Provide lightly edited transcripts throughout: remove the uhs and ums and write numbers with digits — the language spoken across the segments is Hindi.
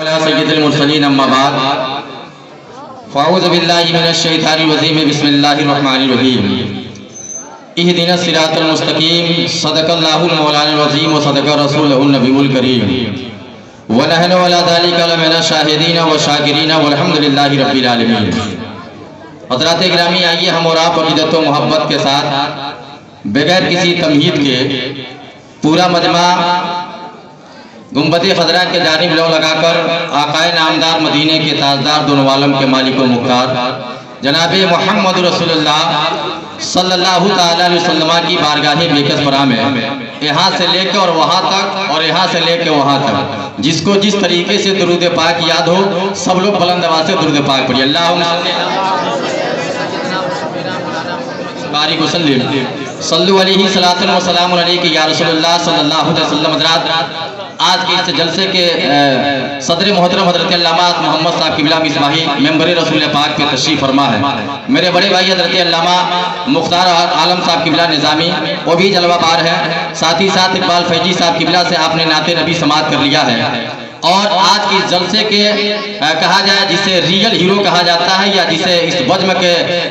सय्यदुल मुरसलीन अम्मा बाद फ़अऊज़ु बिल्लाहि मिनश शैतानिर रजीम बिस्मिल्लाहिर रहमानिर रहीम इहदिनस सिरातल मुस्तकीम सदक़ल्लाहुल मौलानाल अज़ीम व सदक़ रसूलुहुन नबियुल करीम व नहनु अला ज़ालिका लमिनश शाहिदीन व शाकिरीन वल्हम्दुलिल्लाहि रब्बिल आलमीन। हज़रात गिरामी, आइए हम और आप अक़ीदत व मोहब्बत के साथ बगैर किसी तमहीद के पूरा मजमा गुंबद खजरा के जानिब लो लगाकर आकाए नामदार मदीने के ताजदार दोनों आलम के मालिक व मुख्तार जनाब मोहम्मद रसूलुल्लाह सल्लल्लाहु ताला अलैहि वसल्लम की बारगाह बेकस परा में यहाँ से लेकर और वहाँ तक और यहाँ से लेकर वहाँ तक जिसको जिस तरीके से दुरूद पाक याद हो, सब लोग बुलंद आवाज़ से दुरूद पाक पढ़िए। अल्लाहुम्मा बारिक वसल्लिम सल्लु अलैहि सलातन व सलामुन अलैका या रसूलुल्लाह सल्लल्लाहु अलैहि वसल्लम। हज़रात, आज के इस जलसे के सदर मोहतरम हज़रत अल्लामा मोहम्मद साहब किबला मिसबाही मेंबर रसूल पाक पे तशरीफ़ फरमा है। मेरे बड़े भाई हज़रत अल्लामा मुख्तार आलम साहब किबला निज़ामी वो भी जलवा बार है। साथ ही साथ इकबाल फैजी साहब किबला से आपने नाते नबी समात कर लिया है। और आज की जलसे के कहा जाए जिसे रियल हीरो कहा जाता है या जिसे इस बज़्म के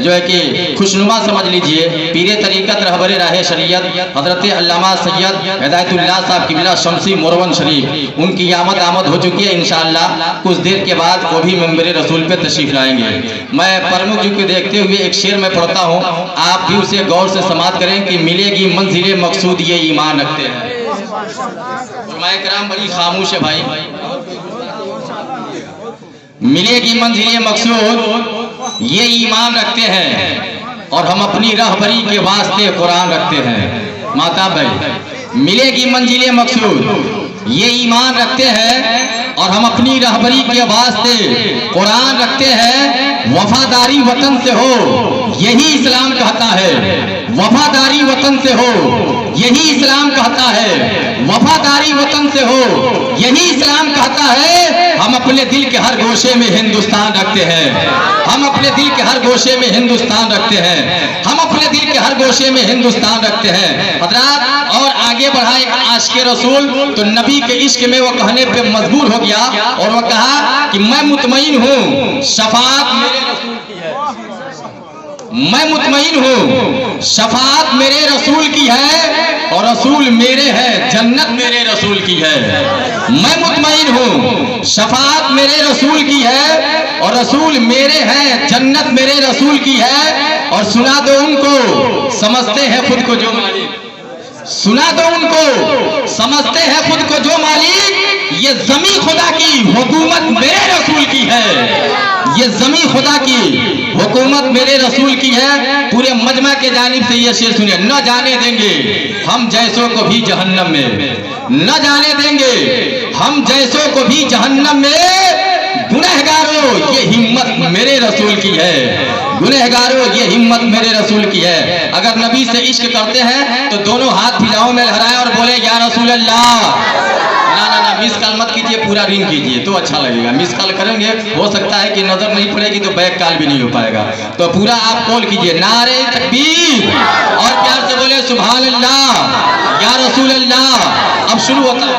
जो है कि खुशनुमा समझ लीजिए, पीरे तरीक़त रहबरे राहे शरीयत हज़रत अल्लामा सैयद हिदायतुल्लाह साहब किबला शमसी मोरवन शरीफ, उनकी आमद हो चुकी है। इंशाअल्लाह कुछ देर के बाद वो भी मेंबर रसूल पे तशरीफ़ लाएंगे। मैं प्रमुख जी को देखते हुए एक शेर में पढ़ता हूँ, आप भी उसे गौर से समात करें कि मिलेगी मंजिल मकसूद ये ईमान रखते हैं। उलमाए किराम बड़ी खामोश है भाई। मिलेगी मंजिल मकसूद ये ईमान रखते हैं और हम अपनी रहबरी के वास्ते कुरान रखते हैं। माता भाई, मिलेगी मंजिल मकसूद ये ईमान रखते हैं और हम अपनी रहबरी के वास्ते कुरान रखते हैं। वफादारी वतन से हो यही इस्लाम कहता है, वफादारी वतन से हो यही इस्लाम कहता है, वफादारी वतन से हो यही इस्लाम कहता है। हम अपने दिल के हर गोशे में हिंदुस्तान रखते हैं, हम अपने दिल के हर गोशे में हिंदुस्तान रखते हैं, हम अपने दिल के हर गोशे में हिंदुस्तान रखते हैं। हज़रात, और आगे बढ़ा एक आशिक़ रसूल तो नबी के इश्क में वो कहने पे मजबूर हो गया और वो कहा कि मैं मुतमईन हूँ शफाअत मेरे रसूल की है, मैं मुतमईन हूँ शफाअत मेरे रसूल की है और रसूल मेरे हैं जन्नत मेरे रसूल की है। मैं मुतमईन हूँ शफाअत मेरे रसूल की है और रसूल मेरे हैं जन्नत मेरे रसूल की है। और सुना दो उनको समझते हैं खुद को जो मालिक, सुना दो उनको समझते हैं खुद को जो मालिक, ये ज़मीं खुदा की हुकूमत मेरे रसूल की है, ये ज़मीं खुदा की हुकूमत मेरे रसूल की है। पूरे मजमा के जानिब से ये शेर सुनिए। न जाने देंगे हम जैसों को भी जहन्नम में, न जाने देंगे हम जैसों को भी जहन्नम में। गुनहगारों ये हिम्मत मेरे रसूल की है, गुनहगारों ये हिम्मत मेरे रसूल की है। अगर नबी से इश्क करते हैं तो दोनों हाथ फिजाओं में लहराएं और बोले या रसूल अल्लाह। ना मिस कॉल मत कीजिए, पूरा रिंग कीजिए तो अच्छा लगेगा। मिस कॉल करेंगे हो सकता है कि नजर नहीं पड़ेगी तो बैक कॉल भी नहीं हो पाएगा, तो पूरा आप कॉल कीजिए। नारे तकबीर और प्यार से बोले सुभान अल्लाह या रसूल अल्लाह। अब शुरू होता है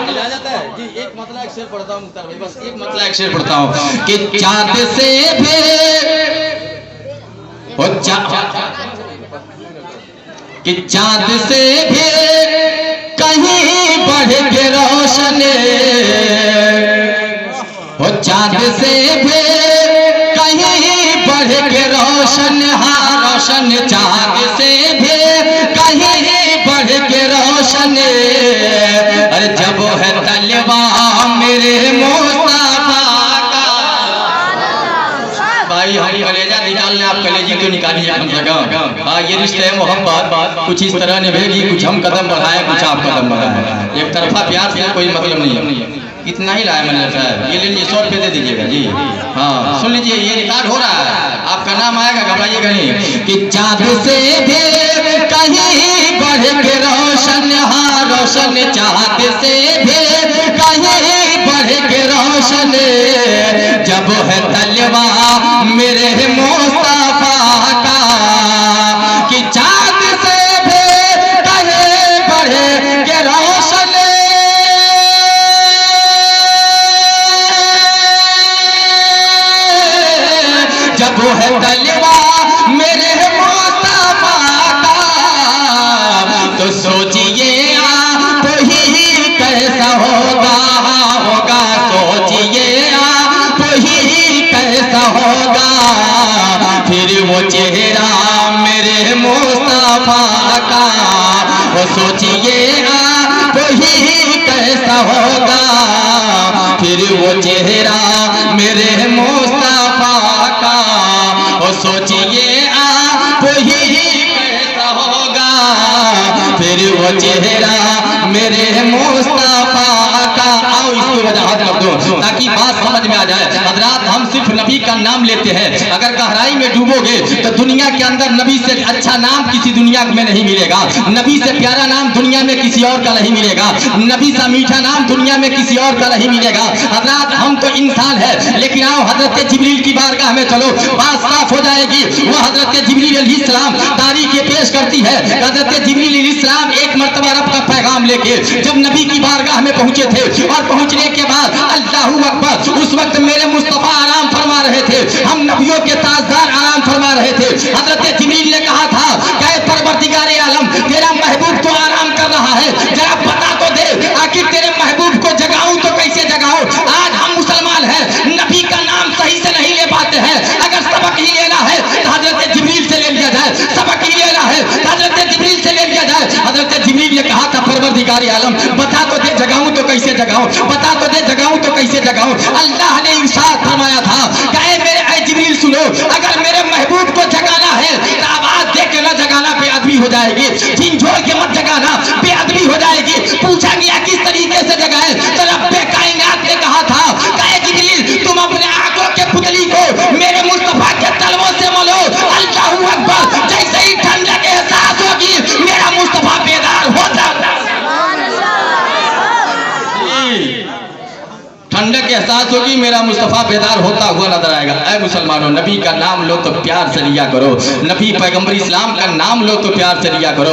जी। एक मतलब एक शेर पढ़ता हूँ मुख्तार भाई, बस एक मतलब एक शेर पढ़ता हूँ कि चाँद से भी कि चाँद से भी कहीं बढ़ के रोशन हो, चाँद से भी कहीं बढ़ के रोशन, हाँ रोशन चाँद से भी कहीं बढ़ के रोशन। अरे जब है तलवा मेरे मुस्तफा का, भाई हम कलेजा निकालने आप कलेजी तो निकालिए कम से कम। हाँ, ये रिश्ते मोहब्बत कुछ इस तरह निभेगी, कुछ हम कदम बढ़ाए कुछ आप कदम बढ़ाए। एक तरफा प्यार से कोई मतलब नहीं है। इतना ही लाया मैंने साहब, ये ले लीजिए 100 रुपये दे दीजिएगा जी। हाँ सुन लीजिए, ये रिकॉर्ड हो रहा है, आपका नाम आएगा, घबराइएगा नहीं। कि चाँद से भी कहीं बढ़ के रोशन, हाँ रोशन चाँद से भी कहीं बढ़ के रोशन। जब है तलवा मेरे मुस्तफा का कि चाँद से भी कहीं बढ़ के रोशन। जब है तलवा मेरे मुस्तफा का, तो सोचिए आप ही कैसा होगा, होगा सोचिए आप ही कैसा होगा, फिर वो चेहरा मेरे मुस्तफा का, वो सोचिए आप ही कैसा होगा, फिर वो चेहरा मेरे मुस्तफा का, वो सोचिए आप ही कैसा होगा, फिर वो चेहरा मेरे मुस्तफा का। आओ इसकी वजाहत कर दो ताकि बात समझ में आ जाए। हजरात, हम सिर्फ नबी का नाम लेते हैं, अगर गहराई में डूबोगे तो दुनिया के अंदर नबी से अच्छा नाम किसी दुनिया में नहीं मिलेगा, नबी से प्यारा नाम दुनिया में किसी और का नहीं मिलेगा, नबी सा मीठा नाम दुनिया में किसी और का नहीं मिलेगा। हजरात, हम तो इंसान है, लेकिन आओ हजरत जिब्रील की बारगाह में चलो, बात साफ हो जाएगी। वो हजरत जिब्रील अलैहिस्सलाम तारीख पेश करती है। हजरत जिब्रील अलैहिस्सलाम एक मर्तबा रब का पैगाम लेके जब नबी की बारगाह में पहुंचे थे, और पहुंचने के बाद अल्लाहू अकबर, उस वक्त मेरे मुस्तफा आराम फरमा रहे थे, हम नबियों के ताजदार आराम फरमा रहे थे। हजरत जिब्रील ने कहा था, क्या परवरदिगारे आलम, तेरा महबूब तो आराम कर रहा है, जरा बता तो दे आखिर तेरे महबूब को जगाऊं तो कैसे जगाऊं। आज हम मुसलमान हैं, नबी का नाम सही से नहीं ले पाते हैं। अगर सबक ही लेना है तो हजरत जिब्रील से ले लिया जाए, सबक ही लेना है तो हजरत जिब्रील से ले लिया जाए। हजरत जिब्रील ने कहा था, परवरदिगारे आलम बता तो दे जगाऊं तो कैसे जगाऊं, बता तो दे जगाऊं तो कैसे जगाऊं। अल्लाह ने इरशाद फरमाया था, कहे मेरे ऐ जिब्रील सुनो, अगर मेरे महबूब को जगाना है तो आवाज दे के न जगाना बेअदबी हो जाएगी, झिंझोर के मत जगाना बेअदबी हो जाएगी। पूछा गया किस तरीके से जगाए, तो रब्बे कायनात ने कहा था, कहे जिब्रील तुम अपने आंखों के पुतली को मेरे मुस्तफा के तलवों से मलो। अल्लाहू अकबर, जैसे ही ठंडक एहसास होगी मेरा मुस्तफा बेदार हो जाता। ठंडक एहसास होगी मेरा मुस्तफा बेदार होता हुआ नजर आएगा। ऐ मुसलमानों, नबी का नाम लो तो प्यार से लिया करो, नबी पैगंबर इस्लाम का नाम लो तो प्यार से लिया करो।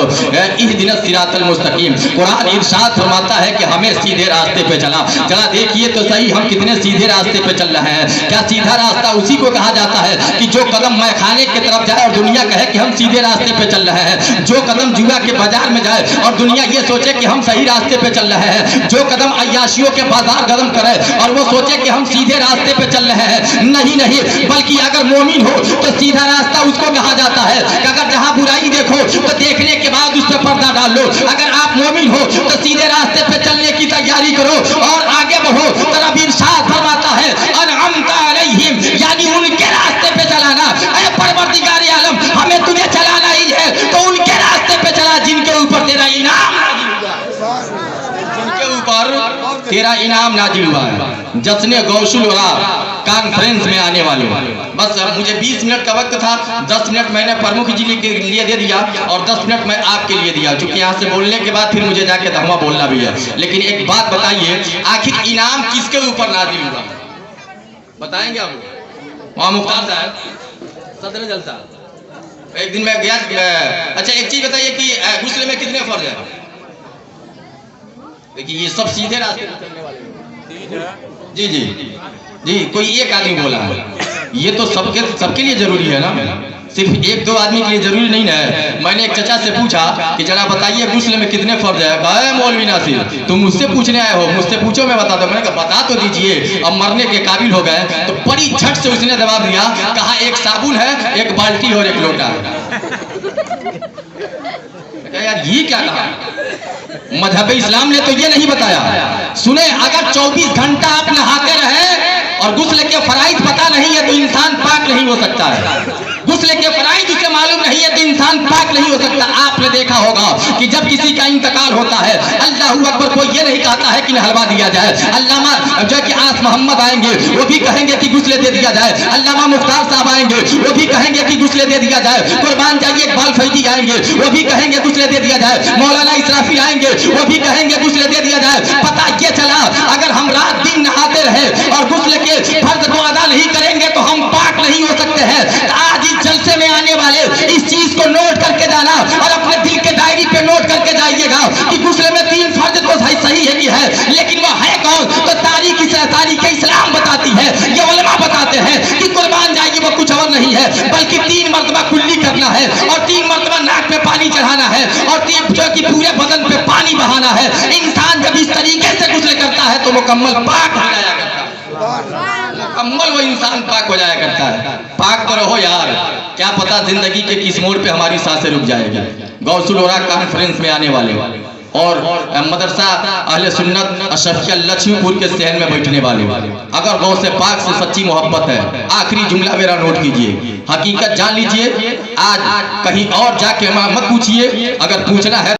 इहदिनस सिरातल मुस्तकीम, कुरान इरशाद फरमाता है कि हमें सीधे रास्ते पे चला। जरा देखिए तो सही, हम कितने सीधे रास्ते पे चल रहे हैं। क्या सीधा रास्ता उसी को कहा जाता है कि जो कदम मैखाने की तरफ जाए और दुनिया कहे कि हम सीधे रास्ते पे चल रहे हैं, जो कदम जुआ के बाजार में जाए और दुनिया ये सोचे कि हम सही रास्ते पे चल रहे हैं, जो कदम अय्याशियों के बाजार कदम करे और वो सोचे कि हम सीधे रास्ते पे चल रहे हैं। नहीं नहीं, बल्कि अगर मोमिन हो तो सीधा रास्ता उसको कहा जाता है कि अगर जहां बुराई देखो तो देखने के बाद उस पर पर्दा डाल लो। अगर आप मोमिन हो तो सीधे रास्ते पे चलने की तैयारी करो और आगे बढ़ो। तो रब इरशाद फरमाता है, अनअमता अलैहिम, यानी उनके रास्ते पे चलाना। ऐ परवरदिगार आलम, हमें तुम्हें चलाना ही है तो उनके रास्ते पे चला जिनके ऊपर तेरा इनाम, जिनके ऊपर तेरा इनाम नाजिल हुआ है। जश्न गौसुल वरा कॉन्फ्रेंस में आने वाले, बस मुझे 20 मिनट का वक्त था, 10 मिनट मैंने प्रमुख जी के लिए दे दिया और 10 मिनट मैं आपके लिए दिया, क्योंकि यहाँ से बोलने के बाद फिर मुझे जाके धर्मा बोलना भी है। लेकिन एक बात बताइए, आखिर इनाम किसके ऊपर नाजिल हुआ, बताएंगे आप? वहाँ मुख्तार साहब सदर जलसा, एक दिन मैं गया। अच्छा एक चीज बताइए कि गुस्ले में कितने फर्ज है? देखिए ये सब सीधे रास्ते पे चलने वाले जी जी जी, कोई एक आदमी बोला है, ये तो सबके लिए जरूरी है ना, सिर्फ एक दो आदमी के लिए जरूरी नहीं है। मैंने एक चचा से पूछा कि जरा बताइए गुस्ल में कितने फर्ज है। कहा मौलवी नासिर तुम मुझसे पूछने आए हो, मुझसे पूछो मैं बता दो। मैंने कहा बता तो दीजिए, अब मरने के काबिल हो गए। तो बड़ी झट से उसने जवाब दिया, कहा एक साबुन है, एक बाल्टी और एक लोटा है। यार ये क्या कहा? मजहब इस्लाम ने तो ये नहीं बताया। सुने, अगर 24 घंटा आप नहाते रहे और गुस्ल के फराइज पता नहीं है तो इंसान पाक नहीं हो सकता है। गुस्ल के फराइज उसे मालूम नहीं है तो इंसान पाक नहीं हो सकता। आपने देखा होगा कि जब किसी का इंतकाल होता है, अल्लाहू अकबर, कोई ये नहीं कहता है कि हलवा दिया जाए। अल्लामा जो कि आस मोहम्मद आएंगे वो भी कहेंगे कि गुस्ले दे दिया जाए। अल्लामा मुख्तार साहब आएंगे वो भी कहेंगे कि गुस्ले दे दिया जाए। कुर्बान जाइए इकबाल फैजी आएंगे वो भी कहेंगे गुस्ले दे दिया जाए। मौलाना इसराफिल आएंगे वो भी कहेंगे गुस्ले दे दिया जाए। पता ये चला, अगर हम रात दिन नहाते रहे और गुस्ल के फर्ज को अदा नहीं करेंगे तो हम पाक नहीं हो सकते हैं। आज इस जलसे में आने वाले इस चीज को नोट करके जाना और अपने दिल के डायरी पे नोट करके जाइएगा कि गुस्ल में 3 फर्ज तो सही है कि है, लेकिन वह है कौन? तो तारीख इस्लाम बताती है, ये उलमा बताते हैं कि कुर्बान जाइए वो कुछ और नहीं झुकना है और 3 मरतबा नाक पे पानी चढ़ाना है और 3 जो कि पूरे बदन पे पानी बहाना है। इंसान जब इस तरीके से गुस्ल करता है तो मुकम्मल पाक हो जाया करता है, मुकम्मल वो इंसान पाक हो जाया करता है। पाक तो रहो यार, क्या पता जिंदगी के किस मोड़ पे हमारी सांसें रुक जाएगी। गौसुल औरा कॉन्फ्रेंस में आने वाले और मदरसा अहले सुन्नत अशरफिया लक्ष्मीपुर के शहर में बैठने वाले, अगर गौ से पाक से सच्ची मोहब्बत है, आखिरी जुमला मेरा नोट कीजिए, हकीकत जान लीजिए। आज कहीं और जाके मत पूछिए, अगर पूछना है